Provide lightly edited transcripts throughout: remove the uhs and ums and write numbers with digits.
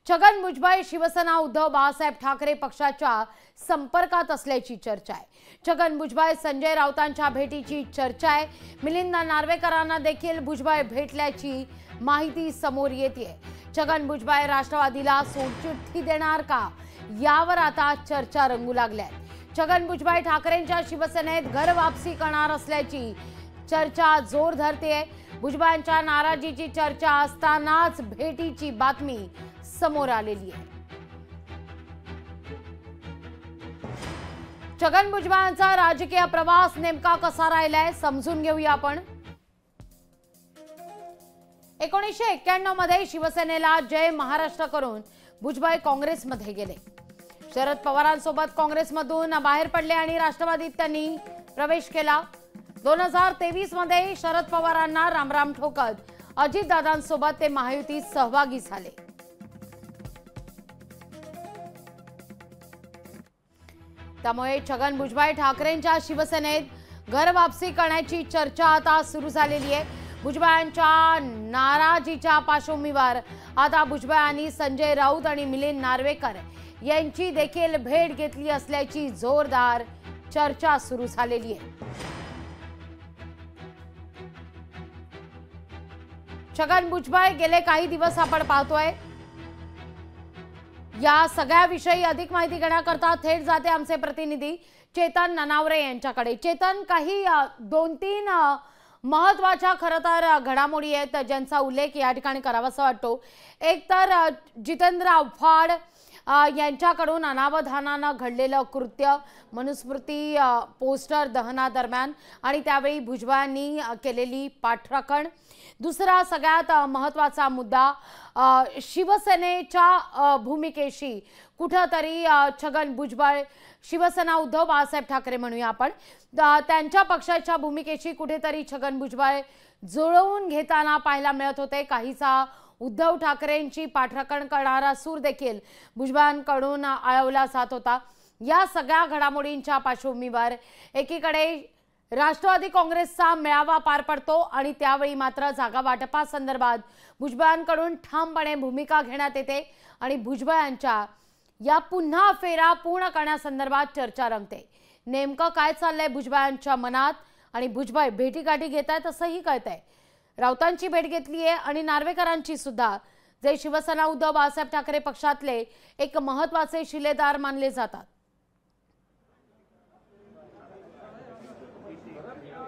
छगन भुजबळ शिवसेना उद्धव बाळासाहेब ठाकरे पक्षाच्या संपर्कात असल्याची चर्चा आहे। छगन भुजबळ संजय राऊतांच्या भेटीची चर्चा आहे। मिलिंद नार्वेकरांना देखील भुजबळ भेटल्याची माहिती समोर येते। छगन भुजबळ राष्ट्रवादीला सोडचिठ्ठी देणार का, यावर आता चर्चा रंगू लागल्या। छगन भुजबळ ठाकरेंच्या शिवसेनेत घर वापसी करणार असल्याची चर्चा जोर धरते। भुजबळांच्या नाराजीची चर्चा असतानाच भेटीची बातमी समोर आलेली आहे। छगन भुजबळांचा राजकीय प्रवास नेमका कसा राहिलाय समजून घेऊया आपण। 1991 मध्ये शिवसेनेला जय महाराष्ट्र करून भुजबळ काँग्रेसमध्ये गेले। शरद पवारांसोबत काँग्रेसमधून बाहेर पडले आणि राष्ट्रवादीत त्यांनी प्रवेश केला। 2023 मध्ये शरद पवारांना रामराम ठोकत अजितदादांसोबत ते महायुतीत सहभागी झाले। त्यामुळे छगन भुजबळ ठाकरेंच्या शिवसेनेत घर वापसी करण्याची चर्चा आता सुरू झालेली आहे। भुजबळांच्या नाराजीच्या पार्श्वभूमीवर आता भुजबळांनी संजय राऊत आणि मिलिंद नार्वेकर यांची देखील भेट घेतली असल्याची जोरदार चर्चा सुरू झालेली आहे। छगन भुजबळ गेले काही दिवस आपण पाहतोय। या सगळ्याविषयी अधिक माहिती घेण्याकरता थेट जाते आमचे प्रतिनिधी चेतन ननावरे यांच्याकडे। चेतन, काही 2-3 महत्त्वाच्या खरं तर घडामोडी आहेत ज्यांचा उल्लेख या ठिकाणी करावासा वाटतो। एक तर जितेंद्र आव्हाड यांच्याकडून अनावधानाने घडलेलं कृत्य, मनुस्मृती पोस्टर दहनादरम्यान आणि त्यावेळी भुजबळांनी केलेली पाठराखण। दुसरा सगळ्यात महत्त्वाचा मुद्दा शिवसेनेच्या भूमिकेशी कुठेतरी छगन भुजबळ शिवसेना उद्धव बाळासाहेब ठाकरे म्हणूया आपण, त्यांच्या पक्षाच्या भूमिकेशी कुठेतरी छगन भुजबळ जुळवून घेताना पाहायला मिळत होते। काहीसा उद्धव ठाकरेंची पाठराखण करणारा सूर देखील भुजबळांकडून आळवला जात होता। या सगळ्या घडामोडींच्या पार्श्वभूमीवर एकीकडे राष्ट्रवादी काँग्रेसचा मेळावा पार पडतो आणि त्यावेळी मात्र जागा वाटपासंदर्भात भुजबळांकडून ठामपणे भूमिका घेण्यात येते आणि भुजबळांच्या या पुन्हा फेरा पूर्ण करण्यासंदर्भात चर्चा रंगते। नेमकं काय चाललंय भुजबळांच्या मनात आणि भुजबळ भेटीगाठी घेत आहेत असंही कळतंय। राऊतांची भेट घेतली आहे आणि नार्वेकरांची सुद्धा, जे शिवसेना उद्धव बाळासाहेब ठाकरे पक्षातले एक महत्त्वाचे शिलेदार मानले जातात।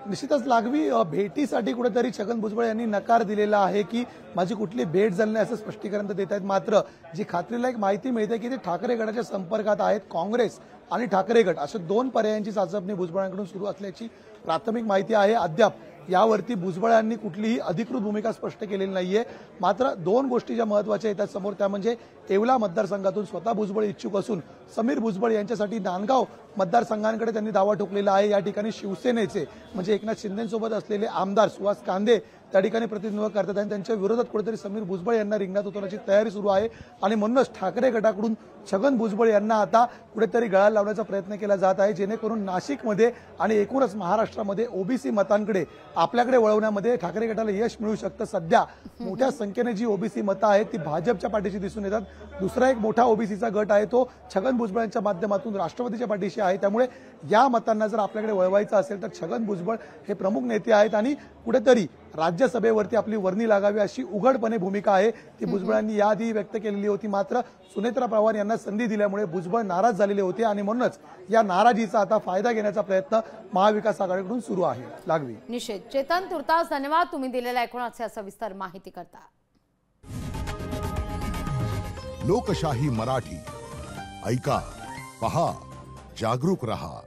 निश्चितच लागवी भेटीसाठी कुठेतरी छगन भुजबळ यांनी नकार दिलेला आहे की माझी कुठली भेट झाली नाही असं स्पष्टीकरण देत आहेत। मात्र जी खात्रीला एक माहिती मिळते की ते ठाकरे गटाच्या संपर्कात आहेत। काँग्रेस आणि ठाकरे गट अशा 2 पर्यायांची चाचपणी भुजबळांकडून सुरू असल्याची प्राथमिक माहिती आहे। अद्याप यावरती भुजबळांनी कुठलीही अधिकृत भूमिका स्पष्ट केलेली नाहीये। मात्र 2 गोष्टी ज्या महत्त्वाच्या येतात समोर, त्या म्हणजे येवला मतदारसंघातून स्वतः भुजबळ इच्छुक असून समीर भुजबळ यांच्यासाठी नांदगाव मतदारसंघांकडे त्यांनी दावा ठोकलेला आहे। या ठिकाणी शिवसेनेचे म्हणजे एकनाथ शिंदेसोबत असलेले आमदार सुहास कांदे त्या ठिकाणी प्रतिनिधित्व करतात आणि त्यांच्या विरोधात कुठेतरी समीर भुजबळ यांना रिंगणात उतरण्याची तयारी सुरू आहे आणि म्हणूनच ठाकरे गटाकडून छगन भुजबळ यांना आता कुठेतरी गळा लावण्याचा प्रयत्न केला जात आहे, जेणेकरून नाशिकमध्ये आणि एकूणच महाराष्ट्रामध्ये ओबीसी मतांकडे आपल्याकडे वळवण्यामध्ये ठाकरे गटाला यश मिळू शकतं। सध्या मोठ्या संख्येने जी ओबीसी मतं आहेत ती भाजपच्या पाठीशी दिसून येतात। दुसरा एक मोठा ओबीसीचा गट आहे तो छगन भुजबळांच्या माध्यमातून राष्ट्रवादीच्या पाठीशी आहे। त्यामुळे या मतांना जर आपल्याकडे वळवायचं असेल तर छगन भुजबळ हे प्रमुख नेते आहेत आणि कुठेतरी राज्यसभेवरती आपली वर्णी लागावी अशी उघडपणे भूमिका आहे ती भुजबळांनी याआधी व्यक्त केलेली होती। मात्र सुनेत्रा पवार यांना संधी दिल्यामुळे भुजबळ नाराज झालेले होते आणि म्हणूनच या नाराजीचा आता फायदा घेण्याचा प्रयत्न महाविकास आघाडीकडून सुरू आहे। लागवी निश्चित चेतन, तुर्तास धन्यवाद तुम्ही दिलेल्या एकूणच सविस्तर माहिती करता। लोकशाही मराठी ऐका, पहा, जागरूक रहा।